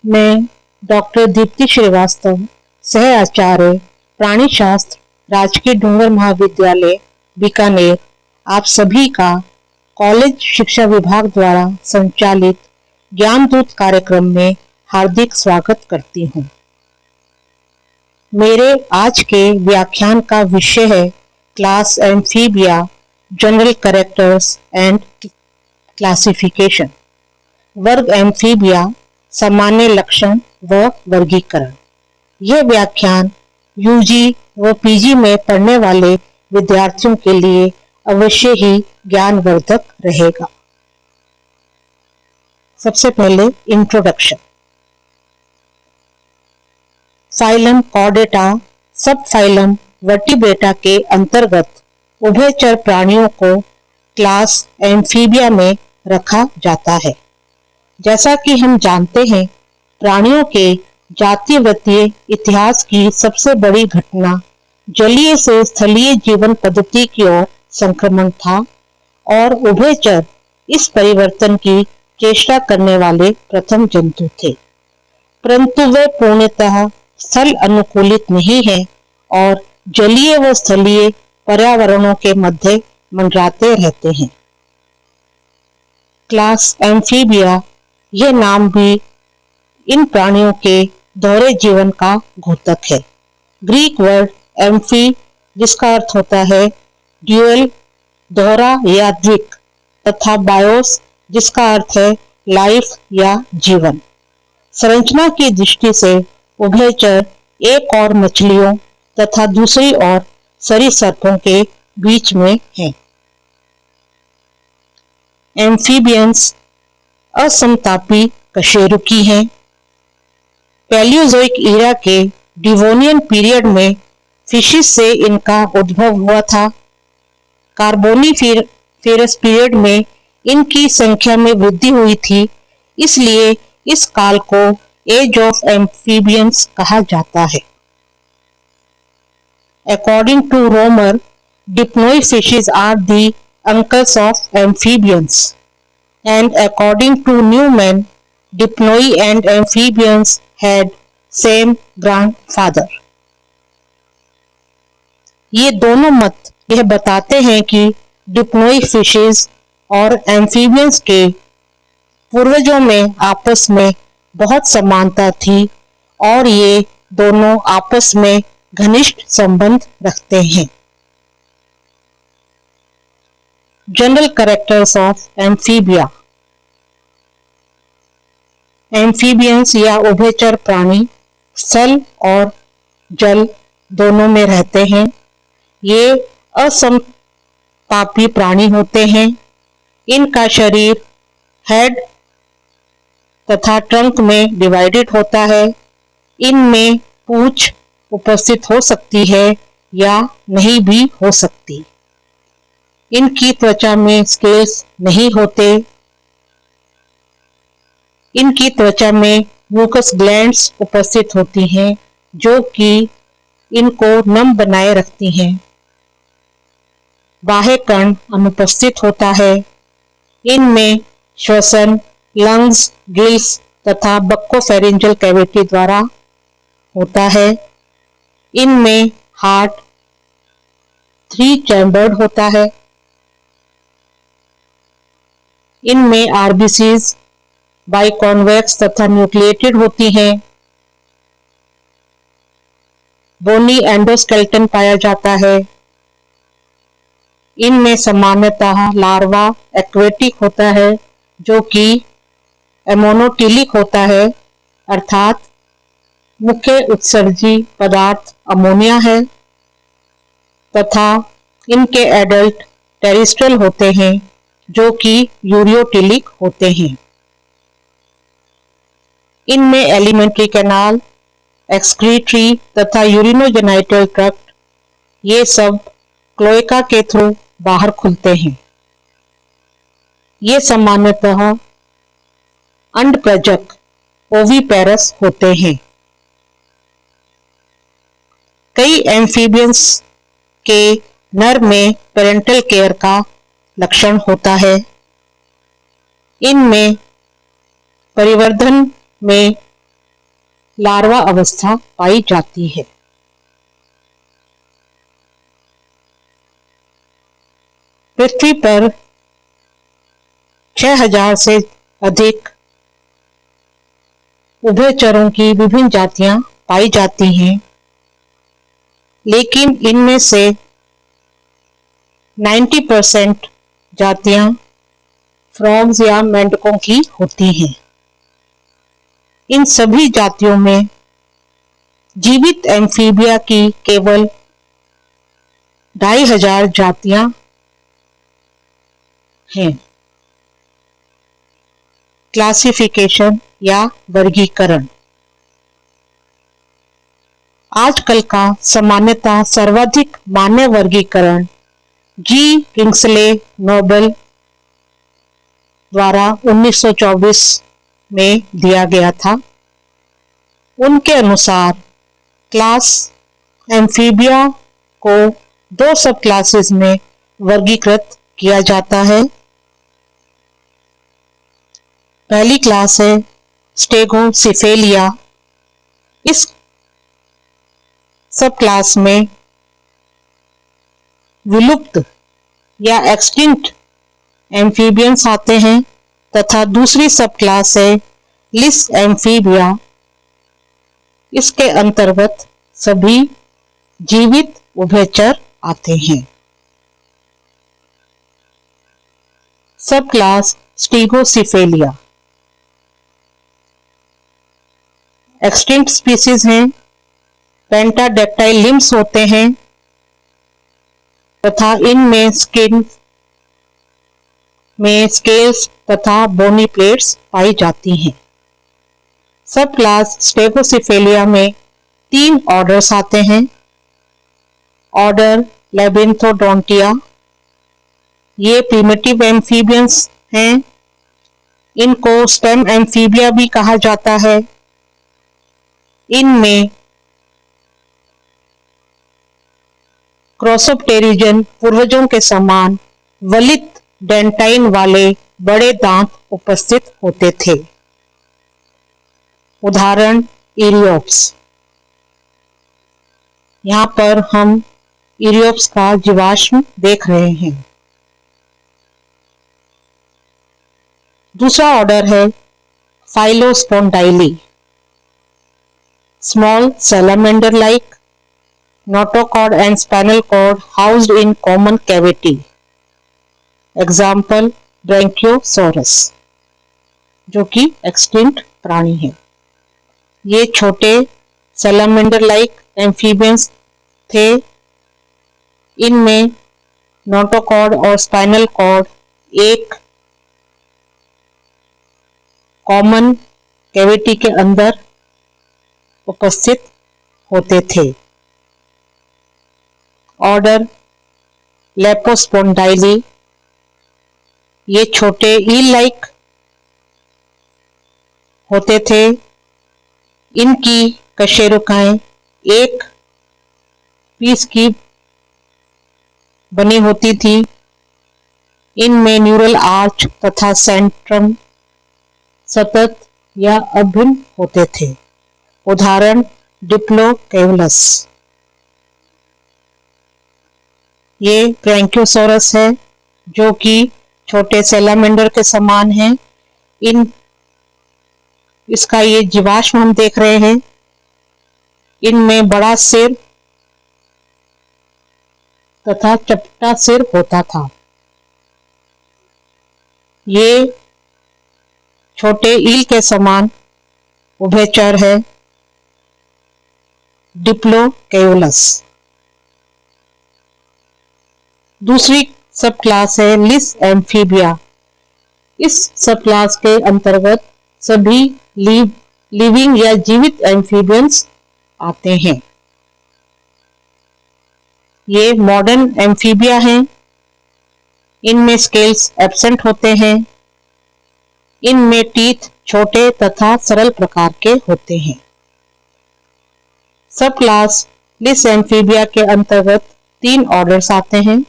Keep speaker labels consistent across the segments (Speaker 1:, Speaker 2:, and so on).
Speaker 1: मैं डॉक्टर दीप्ति श्रीवास्तव, सह आचार्य प्राणी शास्त्र, राजकीय डूंगर महाविद्यालय बीकानेर, आप सभी का कॉलेज शिक्षा विभाग द्वारा संचालित ज्ञानदूत कार्यक्रम में हार्दिक स्वागत करती हूँ। मेरे आज के व्याख्यान का विषय है class amphibia, general characters and classification. वर्ग एम्फीबिया, सामान्य लक्षण व वर्गीकरण। यह व्याख्यान यूजी व पीजी में पढ़ने वाले विद्यार्थियों के लिए अवश्य ही ज्ञानवर्धक रहेगा। सबसे पहले इंट्रोडक्शन। फाइलम कॉर्डेटा सब फाइलम वर्टिब्रेटा के अंतर्गत उभयचर प्राणियों को क्लास एम्फीबिया में रखा जाता है। जैसा कि हम जानते हैं, प्राणियों के जातिवृत्तीय इतिहास की सबसे बड़ी घटना जलीय से स्थलीय जीवन पद्धति की ओर संक्रमण था और उभयचर इस परिवर्तन की चेष्टा करने वाले प्रथम जंतु थे, परंतु वे पूर्णतः स्थल अनुकूलित नहीं है और जलीय व स्थलीय पर्यावरणों के मध्य मंडराते रहते हैं। क्लास एम्फीबिया, यह नाम भी इन प्राणियों के दोहरे जीवन का घोतक है। ग्रीक वर्ड एम्फी, जिसका अर्थ होता है ड्यूअल, दोहरा या द्विक, तथा बायोस, जिसका अर्थ है लाइफ या जीवन। संरचना की दृष्टि से उभयचर एक और मछलियों तथा दूसरी ओर सरीसृपों के बीच में है। एम्फीबियंस असमतापी कशेरुकी हैं। पैलियोजोइक ईरा के डिवोनियन पीरियड में फिशिस से इनका उद्भव हुआ था। कार्बोनिफेरस पीरियड में इनकी संख्या में वृद्धि हुई थी, इसलिए इस काल को एज ऑफ एम्फीबियंस कहा जाता है। According to Romer, dipnoi fishes are the uncles of amphibians, and according to Newman, dipnoi and amphibians had same grandfather. ये दोनों मत यह बताते हैं कि डिप्नोई फिशेस और एम्फीबियंस के पूर्वजों में आपस में बहुत समानता थी और ये दोनों आपस में घनिष्ठ संबंध रखते हैं। General characters of amphibia. Amphibians या उभयचर प्राणी स्थल और जल दोनों में रहते हैं। ये असमतापी प्राणी होते हैं। इनका शरीर हेड तथा ट्रंक में डिवाइडेड होता है। इनमें पूंछ उपस्थित हो सकती है या नहीं भी हो सकती। इनकी त्वचा में स्केल्स नहीं होते। इनकी त्वचा में म्यूकस ग्लैंड्स उपस्थित होती हैं, जो कि इनको नम बनाए रखती हैं। बाह्य कर्ण अनुपस्थित होता है। इनमें श्वसन लंग्स, गिल्स तथा बक्कोफेरिंजियल कैविटी द्वारा होता है। इनमें हार्ट 3 चैम्बर्ड होता है। इनमें आरबीसीज बाइकॉन्वेक्स तथा न्यूक्लिएटेड होती हैं। बोनी एंडोस्केलेटन पाया जाता है। इनमें सामान्यतः लार्वा एक्वेटिक होता है, जो कि एमोनोटिलिक होता है, अर्थात मुख्य उत्सर्जी पदार्थ अमोनिया है, तथा इनके एडल्ट टेरिस्ट्रल होते हैं, जो कि यूरियोटिलिक होते हैं। इनमें एलिमेंट्री कैनाल, एक्सक्रीटरी तथा यूरिनोजेनाइटल ट्रैक्ट, ये सब क्लोएका के थ्रू बाहर खुलते हैं। ये सामान्यतः अंडप्रजक ओविपेरस होते हैं। कई एम्फीबियंस के नर में पेरेंटल केयर का लक्षण होता है। इनमें परिवर्धन में लार्वा अवस्था पाई जाती है। पृथ्वी पर 6000 से अधिक उभयचरों की विभिन्न जातियां पाई जाती हैं, लेकिन इनमें से 90% जातियां फ्रॉग्स या मेंढकों की होती हैं। इन सभी जातियों में जीवित एम्फीबिया की केवल 2500 जातियां हैं। क्लासिफिकेशन या वर्गीकरण। आजकल का सामान्यतः सर्वाधिक मान्य वर्गीकरण जी किंग्सले नोबल द्वारा 1924 में दिया गया था। उनके अनुसार क्लास एम्फीबिया को 2 सब क्लासेस में वर्गीकृत किया जाता है। पहली क्लास है स्टेगोसिफेलिया। इस सब क्लास में विलुप्त या एक्सटिंक्ट एम्फीबियंस आते हैं, तथा दूसरी सब क्लास है लिस एम्फीबिया। इसके अंतर्गत सभी जीवित उभयचर आते हैं। सब क्लास स्टेगोसिफेलिया एक्सटिंक्ट स्पीसीज हैं। पेंटाडेक्टाइल लिम्स होते हैं तथा इनमें स्किन में स्केल्स तथा बोनी प्लेट्स पाई जाती हैं। सब क्लास स्टेगोसिफेलिया में 3 ऑर्डर्स आते हैं। ऑर्डर लेबिंथोडोंटिया, ये प्रिमिटिव एम्फीबियंस हैं। इनको स्टेम एम्फीबिया भी कहा जाता है। इनमें क्रॉसोप्टेरिजन पूर्वजों के समान वलित डेंटाइन वाले बड़े दांत उपस्थित होते थे। उदाहरण इरियोप्स। यहाँ पर हम इरियोप्स का जीवाश्म देख रहे हैं। दूसरा ऑर्डर है फाइलोस्पोंडाइली, small salamander like notochord and spinal cord housed in common cavity. Example Brachiosaurus, जो कि एक्सटिंक्ट प्राणी है। ये छोटे सैलामेंडर लाइक एम्फीबियंस थे। इनमें नोटोकॉर्ड और स्पाइनल कॉर्ड एक कॉमन कैविटी के अंदर उपस्थित होते थे। ऑर्डर लेपोस्पोंडाइली, ये छोटे ईल लाइक होते थे। इनकी कशेरुकाएं एक पीस की बनी होती थी। इनमें न्यूरल आर्च तथा सेंट्रम सतत या अभिन्न होते थे। उदाहरण डिप्लोकेवलस। ये ब्रैंकियोसोरस है, जो कि छोटे सैलामेंडर के समान है। इसका ये जीवाश्म हम देख रहे हैं। इनमें बड़ा सिर तथा चपटा सिर होता था। ये छोटे ईल के समान उभयचर है, डिप्लोकेवलस। दूसरी सब क्लास है लिस एम्फीबिया। इस सब क्लास के अंतर्गत सभी लिविंग या जीवित एम्फीबियंस आते हैं। ये मॉडर्न एम्फीबिया हैं। इनमें स्केल्स एब्सेंट होते हैं। इनमें टीथ छोटे तथा सरल प्रकार के होते हैं। सब क्लास लिस एम्फीबिया के अंतर्गत 3 ऑर्डर्स आते हैं।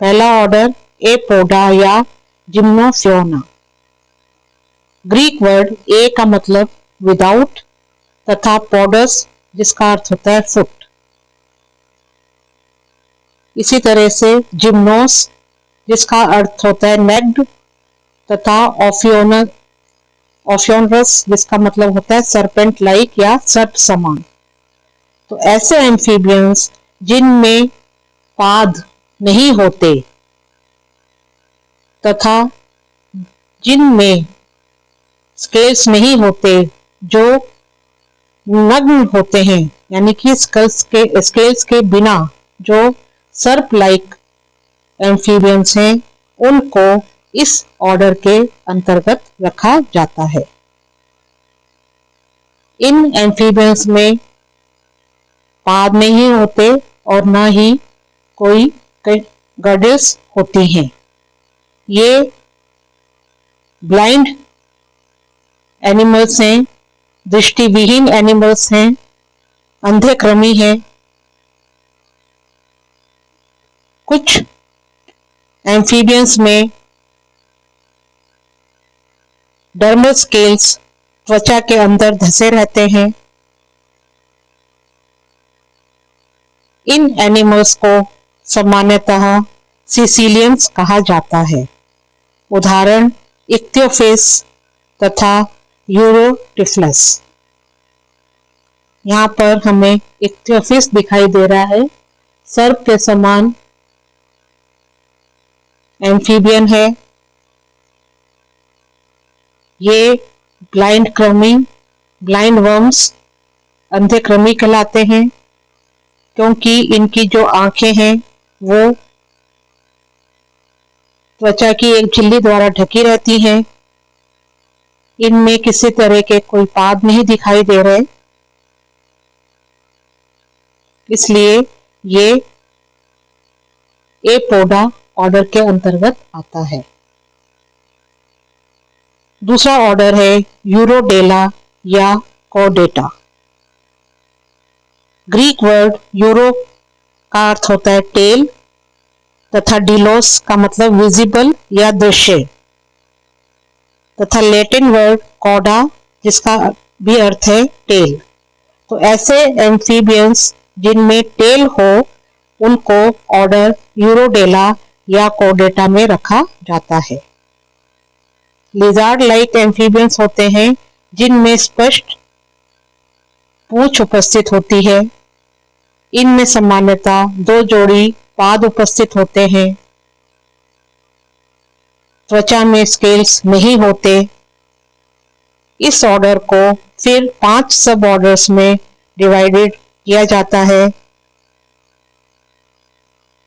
Speaker 1: पहला ऑर्डर एपोडा या जिम्नोसियोना। ग्रीक वर्ड ए का मतलब विदाउट तथा पॉडस जिसका अर्थ होता है फुट। इसी तरह से जिम्नोस जिसका अर्थ होता है नेक्ड तथा ऑफियोनरस जिसका मतलब होता है सरपेंट लाइक या सर्प समान। तो ऐसे एम्फीबियंस जिनमें पाद नहीं होते तथा जिनमें स्केल्स नहीं होते, जो नग्न होते हैं, यानी कि स्केल्स के बिना जो सर्प लाइक एम्फीबियंस हैं, उनको इस ऑर्डर के अंतर्गत रखा जाता है। इन एम्फीबियंस में पाद नहीं होते और न ही कोई गडिल्स होती हैं। ये ब्लाइंड एनिमल्स हैं, दृष्टिविहीन एनिमल्स हैं, अंधे कृमि हैं। कुछ एम्फीबियंस में डर्मल स्केल्स त्वचा के अंदर धसे रहते हैं। इन एनिमल्स को सामान्यतः सिसिलियंस कहा जाता है। उदाहरण इक्थियोफिस तथा यूरोटिफलस। यहाँ पर हमें इक्थियोफिस दिखाई दे रहा है, सर्प के समान एम्फीबियन है। ये ब्लाइंड कृमि, ब्लाइंड वर्म्स, अंधे कृमि कहलाते हैं, क्योंकि इनकी जो आंखें हैं वो त्वचा की एक झिल्ली द्वारा ढकी रहती हैं। इनमें किसी तरह के कोई पाद नहीं दिखाई दे रहे, इसलिए ये एपोडा ऑर्डर के अंतर्गत आता है। दूसरा ऑर्डर है यूरोडेला या कॉर्डेटा। ग्रीक वर्ड यूरो का अर्थ होता है टेल तथा डिलोस का मतलब विजिबल या दृश्य तथा लैटिन वर्ड कॉडा जिसका भी अर्थ है टेल। तो ऐसे एम्फीबियंस जिनमें टेल हो उनको ऑर्डर यूरोडेला या कॉर्डेटा में रखा जाता है। लिजार्ड लाइक एम्फीबियंस होते हैं जिनमें स्पष्ट पूंछ उपस्थित होती है। इनमें सामान्यतः 2 जोड़ी पाद उपस्थित होते हैं। त्वचा में स्केल्स नहीं होते। इस ऑर्डर को फिर 5 सब ऑर्डर्स में डिवाइडेड किया जाता है,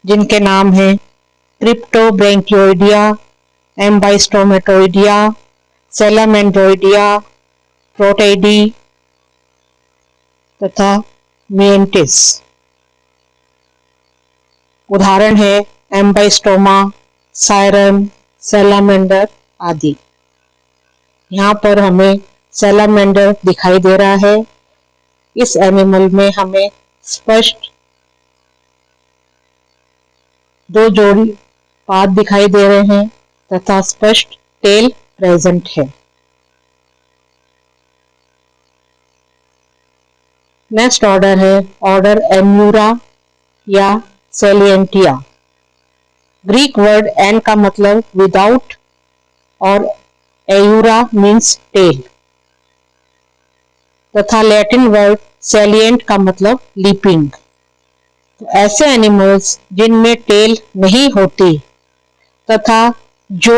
Speaker 1: जिनके नाम हैं क्रिप्टोब्रैंकियोइडिया, एम्बाइस्टोमेटोइडिया, सैलामेंड्रोइडिया, प्रोटेइडी तथा मिएंटिस। उदाहरण है एम्बाइस्टोमा, सायरन, सैलामेंडर आदि। यहाँ पर हमें सैलामेंडर दिखाई दे रहा है। इस एनिमल में हमें स्पष्ट 2 जोड़ी पाद दिखाई दे रहे हैं तथा स्पष्ट टेल प्रेजेंट है। नेक्स्ट ऑर्डर है ऑर्डर एम्यूरा या सेलिएंटिया। ग्रीक वर्ड एन का मतलब विदाउट और एयूरा मीन्स टेल तथा लैटिन वर्ड सेलिएंट का मतलब लीपिंग। तो ऐसे एनिमल्स जिनमें टेल नहीं होती तथा जो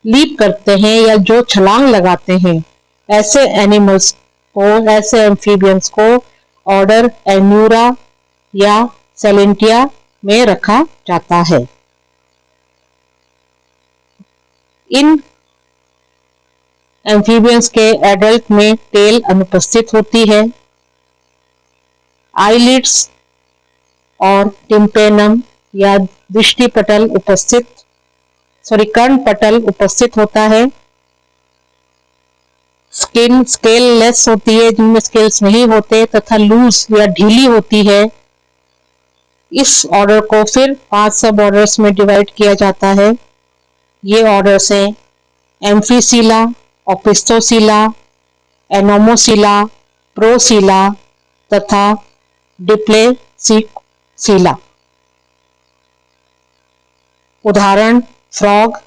Speaker 1: लीप करते हैं या जो छलांग लगाते हैं, ऐसे एनिमल्स को, ऐसे एम्फीबियंस को ऑर्डर एम्यूरा या सेलेंटिया में रखा जाता है। इन एम्फीबियंस के एडल्ट में टेल अनुपस्थित होती है। आईलिड्स और टिम्पेनम या दृष्टिपटल कर्णपटल उपस्थित होता है। स्किन स्केल लेस होती है, जिनमें स्केल्स नहीं होते तथा लूज या ढीली होती है। इस ऑर्डर को फिर 5 सब ऑर्डर्स में डिवाइड किया जाता है। ये ऑर्डर्स हैं एम्फीसीला, ओपिस्थोसीला, एनोमोसिला, प्रोसिला तथा डिप्लेसिसिला। उदाहरण frog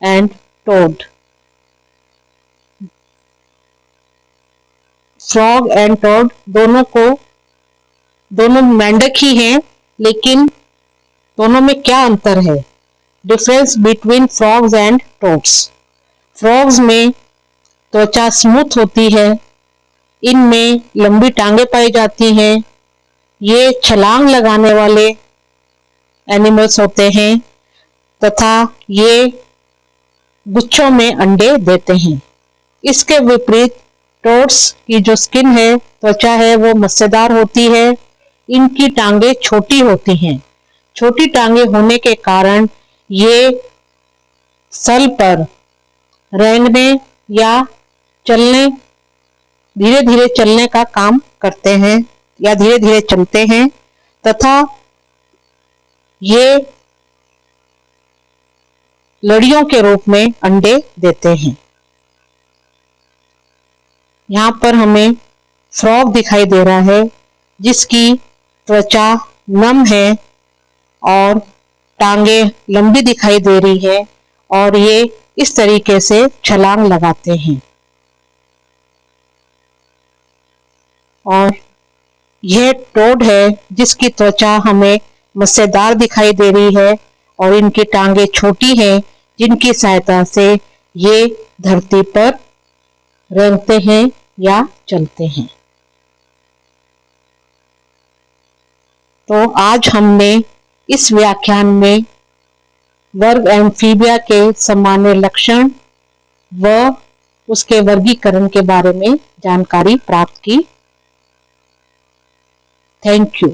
Speaker 1: and toad. Frog and toad दोनों मेंढक ही हैं, लेकिन दोनों में क्या अंतर है? Difference between frogs and toads. Frogs में त्वचा स्मूथ होती है, इनमें लंबी टांगे पाई जाती हैं, ये छलांग लगाने वाले एनिमल्स होते हैं तथा ये गुच्छों में अंडे देते हैं। इसके विपरीत टोड्स की जो स्किन है, त्वचा है, वो मस्सेदार होती है, इनकी टांगे छोटी होती हैं। छोटी टांगे होने के कारण ये सल पर रेंगने या चलने, धीरे धीरे चलने का काम करते हैं या धीरे धीरे चलते हैं तथा ये लड़ियों के रूप में अंडे देते हैं। यहाँ पर हमें फ्रॉग दिखाई दे रहा है जिसकी त्वचा नम है और टांगे लंबी दिखाई दे रही है और ये इस तरीके से छलांग लगाते हैं। और यह टोड है जिसकी त्वचा हमें मस्सेदार दिखाई दे रही है और इनकी टांगे छोटी हैं, जिनकी सहायता से ये धरती पर रेंगते हैं या चलते हैं। तो आज हमने इस व्याख्यान में वर्ग एम्फीबिया के सामान्य लक्षण व उसके वर्गीकरण के बारे में जानकारी प्राप्त की। Thank you.